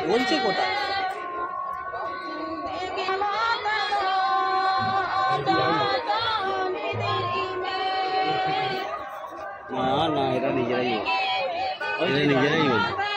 বলছে কোথায় না না এরা নিজেরাই বলছে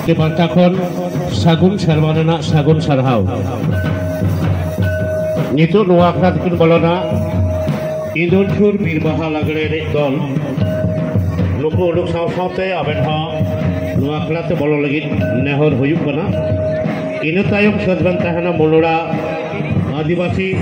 Dibantakan sagun sarwanana sagun sarhau. Itu nuakrat kun balona Indonpur birbaha lagre dol. Nuku uluk saw-sawte aben ha nuakrat bolo lagi nehor huyuk kana. Inu tayong sadban tahana mulura adivasi